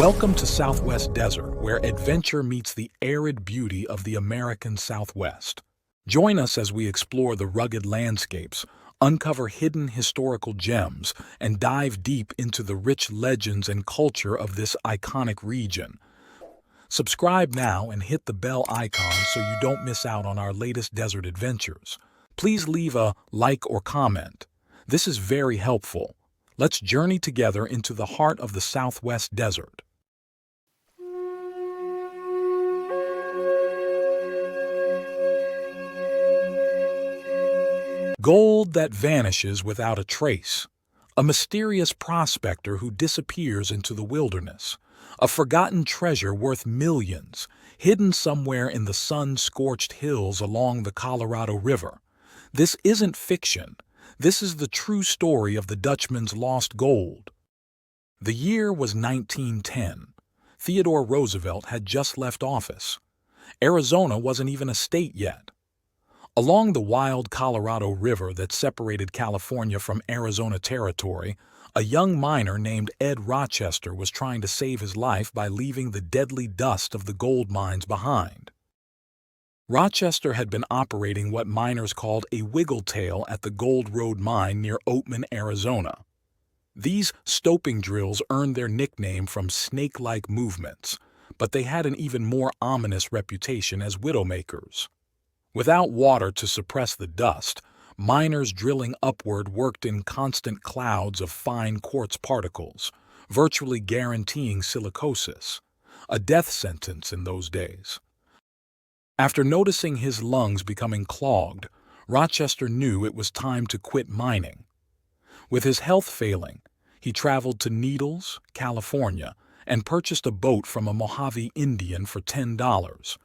Welcome to Southwest Desert, where adventure meets the arid beauty of the American Southwest. Join us as we explore the rugged landscapes, uncover hidden historical gems, and dive deep into the rich legends and culture of this iconic region. Subscribe now and hit the bell icon so you don't miss out on our latest desert adventures. Please leave a like or comment. This is very helpful. Let's journey together into the heart of the Southwest Desert. Gold that vanishes without a trace. A mysterious prospector who disappears into the wilderness. A forgotten treasure worth millions, hidden somewhere in the sun-scorched hills along the Colorado River. This isn't fiction. This is the true story of the Dutchman's lost gold. The year was 1910. Theodore Roosevelt had just left office. Arizona wasn't even a state yet. Along the wild Colorado River that separated California from Arizona territory, a young miner named Ed Rochester was trying to save his life by leaving the deadly dust of the gold mines behind. Rochester had been operating what miners called a wiggle tail at the Gold Road mine near Oatman, Arizona. These stoping drills earned their nickname from snake-like movements, but they had an even more ominous reputation as widowmakers. Without water to suppress the dust, miners drilling upward worked in constant clouds of fine quartz particles, virtually guaranteeing silicosis, a death sentence in those days. After noticing his lungs becoming clogged, Rochester knew it was time to quit mining. With his health failing, he traveled to Needles, California, and purchased a boat from a Mojave Indian for $10.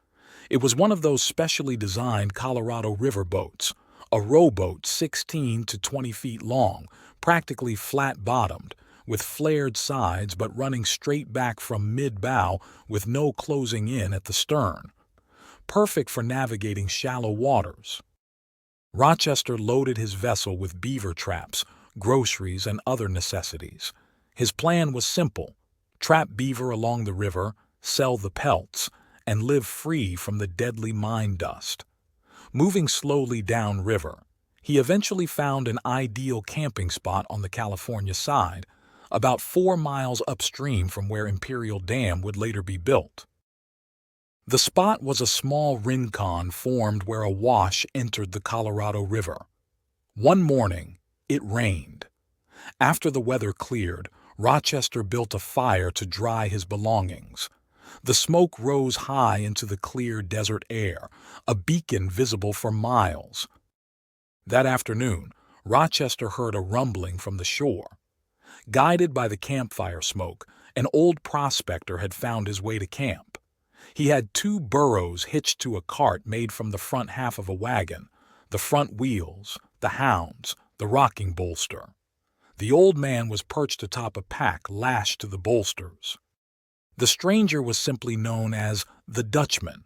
It was one of those specially designed Colorado River boats, a rowboat 16 to 20 feet long, practically flat-bottomed, with flared sides but running straight back from mid-bow with no closing in at the stern. Perfect for navigating shallow waters. Rochester loaded his vessel with beaver traps, groceries, and other necessities. His plan was simple: trap beaver along the river, sell the pelts, and live free from the deadly mine dust. Moving slowly downriver, he eventually found an ideal camping spot on the California side, about 4 miles upstream from where Imperial Dam would later be built. The spot was a small rincon formed where a wash entered the Colorado River. One morning, it rained. After the weather cleared, Rochester built a fire to dry his belongings. The smoke rose high into the clear desert air, a beacon visible for miles. That afternoon, Rochester heard a rumbling from the shore. Guided by the campfire smoke, an old prospector had found his way to camp. He had 2 burros hitched to a cart made from the front half of a wagon, the front wheels, the hounds, the rocking bolster. The old man was perched atop a pack lashed to the bolsters. The stranger was simply known as the Dutchman.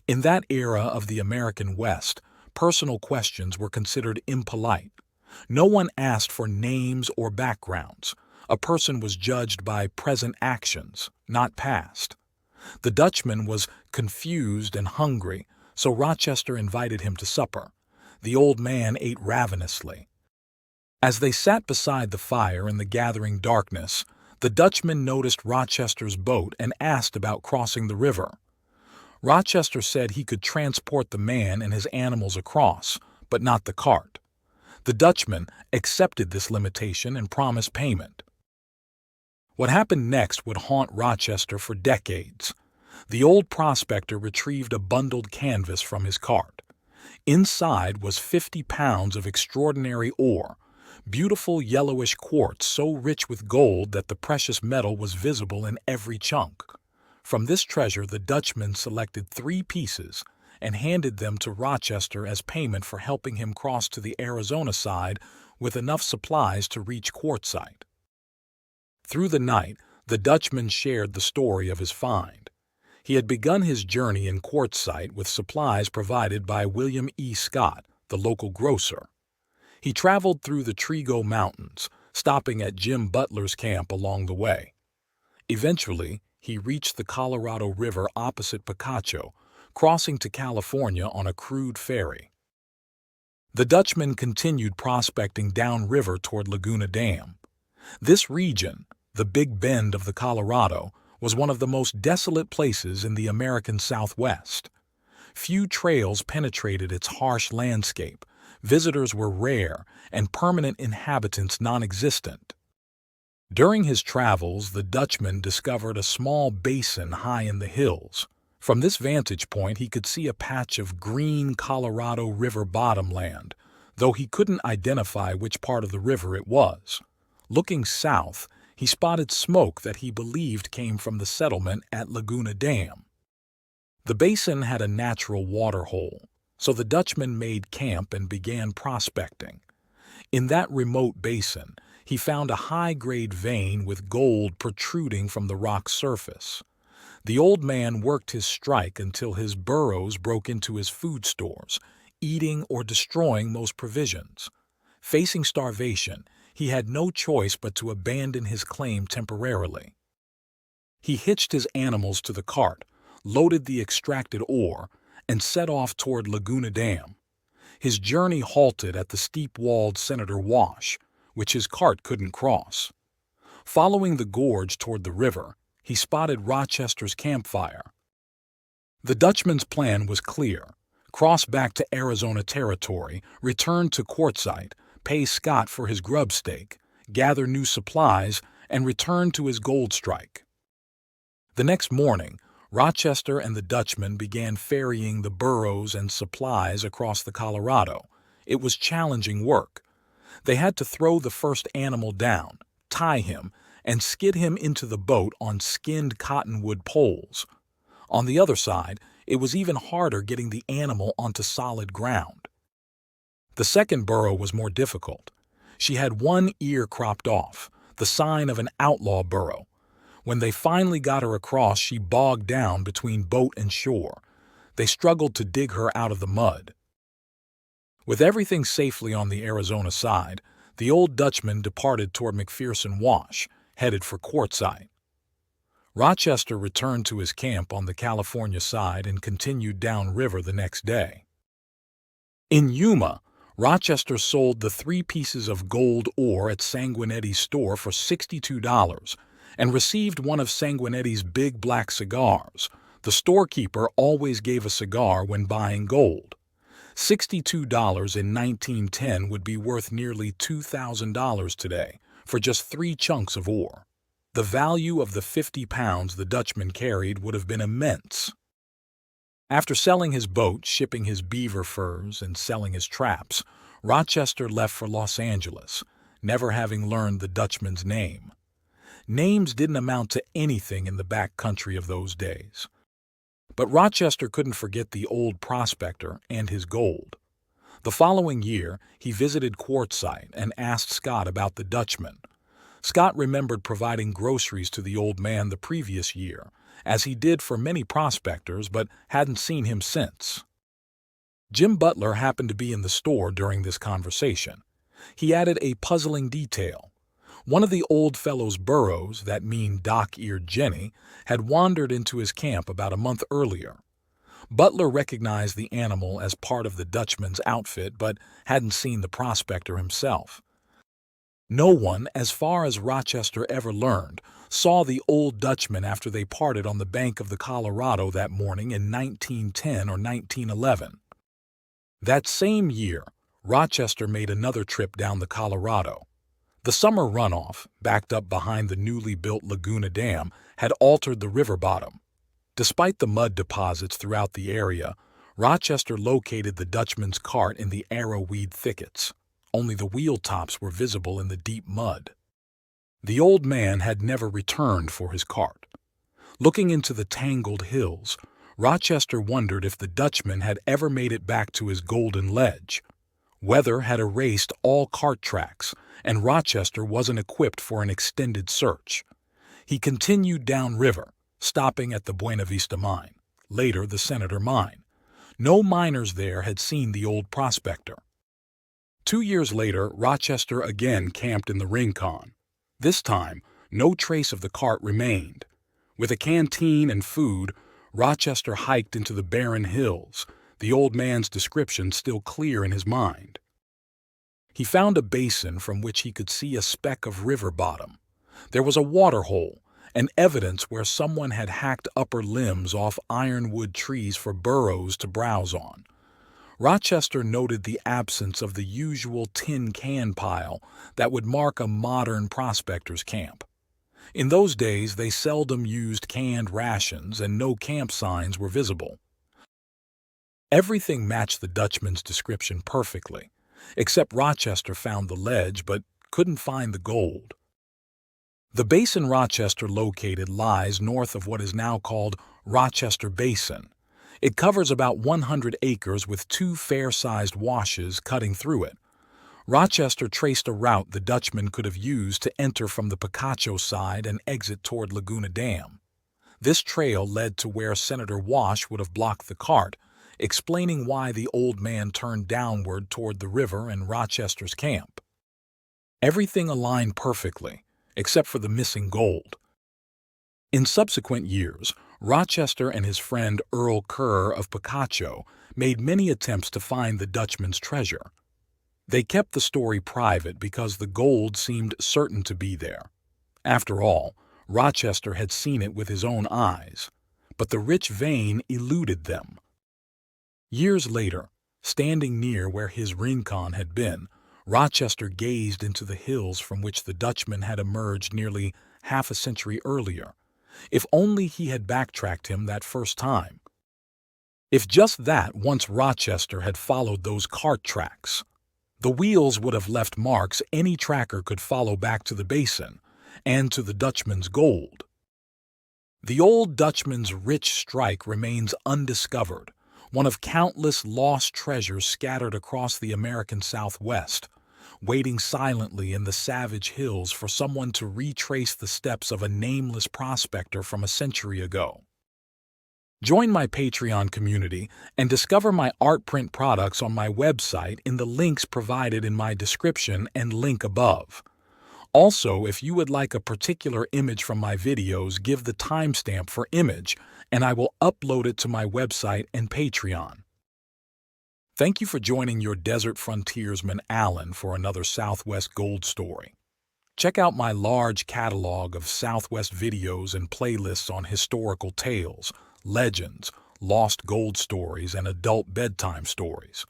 In that era of the American West, personal questions were considered impolite. No one asked for names or backgrounds. A person was judged by present actions, not past. The Dutchman was confused and hungry, so Rochester invited him to supper. The old man ate ravenously. As they sat beside the fire in the gathering darkness, the Dutchman noticed Rochester's boat and asked about crossing the river. Rochester said he could transport the man and his animals across, but not the cart. The Dutchman accepted this limitation and promised payment. What happened next would haunt Rochester for decades. The old prospector retrieved a bundled canvas from his cart. Inside was 50 pounds of extraordinary ore, beautiful yellowish quartz so rich with gold that the precious metal was visible in every chunk. From this treasure, the Dutchman selected 3 pieces and handed them to Rochester as payment for helping him cross to the Arizona side with enough supplies to reach quartzite. Through the night, the Dutchman shared the story of his find. He had begun his journey in quartzite with supplies provided by William E. Scott, the local grocer. He traveled through the Trigo Mountains, stopping at Jim Butler's camp along the way. Eventually, he reached the Colorado River opposite Picacho, crossing to California on a crude ferry. The Dutchman continued prospecting downriver toward Laguna Dam. This region, the Big Bend of the Colorado, was one of the most desolate places in the American Southwest. Few trails penetrated its harsh landscape, visitors were rare, and permanent inhabitants non-existent. During his travels, the Dutchman discovered a small basin high in the hills. From this vantage point, he could see a patch of green Colorado River bottom land, though he couldn't identify which part of the river it was. Looking south, he spotted smoke that he believed came from the settlement at Laguna Dam. The basin had a natural water hole, so the Dutchman made camp and began prospecting. In that remote basin, he found a high-grade vein with gold protruding from the rock's surface. The old man worked his strike until his burros broke into his food stores, eating or destroying most provisions. Facing starvation, he had no choice but to abandon his claim temporarily. He hitched his animals to the cart, loaded the extracted ore, and set off toward Laguna Dam. His journey halted at the steep-walled Senator Wash, which his cart couldn't cross. Following the gorge toward the river, he spotted Rochester's campfire. The Dutchman's plan was clear: cross back to Arizona territory, return to Quartzsite, pay Scott for his grub stake, gather new supplies, and return to his gold strike. The next morning, Rochester and the Dutchman began ferrying the burros and supplies across the Colorado. It was challenging work. They had to throw the first animal down, tie him, and skid him into the boat on skinned cottonwood poles. On the other side, it was even harder getting the animal onto solid ground. The second burro was more difficult. She had one ear cropped off, the sign of an outlaw burro. When they finally got her across, she bogged down between boat and shore. They struggled to dig her out of the mud. With everything safely on the Arizona side, the old Dutchman departed toward McPherson Wash, headed for Quartzsite. Rochester returned to his camp on the California side and continued downriver the next day. In Yuma, Rochester sold the 3 pieces of gold ore at Sanguinetti's store for $62 and received one of Sanguinetti's big black cigars. The storekeeper always gave a cigar when buying gold. $62 in 1910 would be worth nearly $2,000 today for just 3 chunks of ore. The value of the 50 pounds the Dutchman carried would have been immense. After selling his boat, shipping his beaver furs, and selling his traps, Rochester left for Los Angeles, never having learned the Dutchman's name. Names didn't amount to anything in the back country of those days. But Rochester couldn't forget the old prospector and his gold. The following year, he visited Quartzsite and asked Scott about the Dutchman. Scott remembered providing groceries to the old man the previous year, as he did for many prospectors, but hadn't seen him since. Jim Butler happened to be in the store during this conversation. He added a puzzling detail. One of the old fellow's burros, that mean dock-eared Jenny, had wandered into his camp about a month earlier. Butler recognized the animal as part of the Dutchman's outfit, but hadn't seen the prospector himself. No one, as far as Rochester ever learned, saw the old Dutchman after they parted on the bank of the Colorado that morning in 1910 or 1911. That same year, Rochester made another trip down the Colorado. The summer runoff, backed up behind the newly built Laguna Dam, had altered the river bottom. Despite the mud deposits throughout the area, Rochester located the Dutchman's cart in the arrowweed thickets. Only the wheel tops were visible in the deep mud. The old man had never returned for his cart. Looking into the tangled hills, Rochester wondered if the Dutchman had ever made it back to his golden ledge. Weather had erased all cart tracks, and Rochester wasn't equipped for an extended search. He continued downriver, stopping at the Buena Vista mine, later the Senator mine. No miners there had seen the old prospector. 2 years later, Rochester again camped in the Rincon. This time, No trace of the cart remained. With a canteen and food, Rochester hiked into the barren hills, the old man's description still clear in his mind. He found a basin from which he could see a speck of river bottom. There was a water hole, and evidence where someone had hacked upper limbs off ironwood trees for burrows to browse on. Rochester noted the absence of the usual tin can pile that would mark a modern prospector's camp. In those days, they seldom used canned rations and no camp signs were visible. Everything matched the Dutchman's description perfectly, except Rochester found the ledge but couldn't find the gold. The basin Rochester located lies north of what is now called Rochester Basin. It covers about 100 acres with two fair-sized washes cutting through it. Rochester traced a route the Dutchman could have used to enter from the Picacho side and exit toward Laguna Dam. This trail led to where Senator Wash would have blocked the cart, explaining why the old man turned downward toward the river and Rochester's camp. Everything aligned perfectly, except for the missing gold. In subsequent years, Rochester and his friend Earl Kerr of Picacho made many attempts to find the Dutchman's treasure. They kept the story private because the gold seemed certain to be there. After all, Rochester had seen it with his own eyes, but the rich vein eluded them. Years later, standing near where his rincon had been, Rochester gazed into the hills from which the Dutchman had emerged nearly half a century earlier. If only he had backtracked him that first time. If just that once Rochester had followed those cart tracks. The wheels would have left marks any tracker could follow back to the basin and to the Dutchman's gold. The old Dutchman's rich strike remains undiscovered, one of countless lost treasures scattered across the American Southwest, waiting silently in the savage hills for someone to retrace the steps of a nameless prospector from a century ago. Join my Patreon community and discover my art print products on my website in the links provided in my description and link above. Also, if you would like a particular image from my videos, give the timestamp for image, and I will upload it to my website and Patreon. Thank you for joining your desert frontiersman Alan for another Southwest Gold story. Check out my large catalog of Southwest videos and playlists on historical tales, legends, lost gold stories, and adult bedtime stories.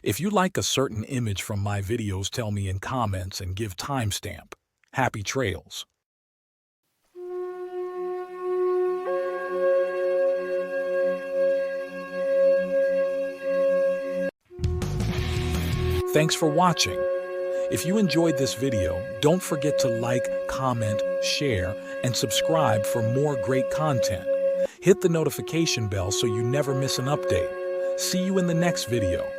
If you like a certain image from my videos, tell me in comments and give timestamp. Happy trails. Thanks for watching. If you enjoyed this video, don't forget to like, comment, share, and subscribe for more great content. Hit the notification bell so you never miss an update. See you in the next video.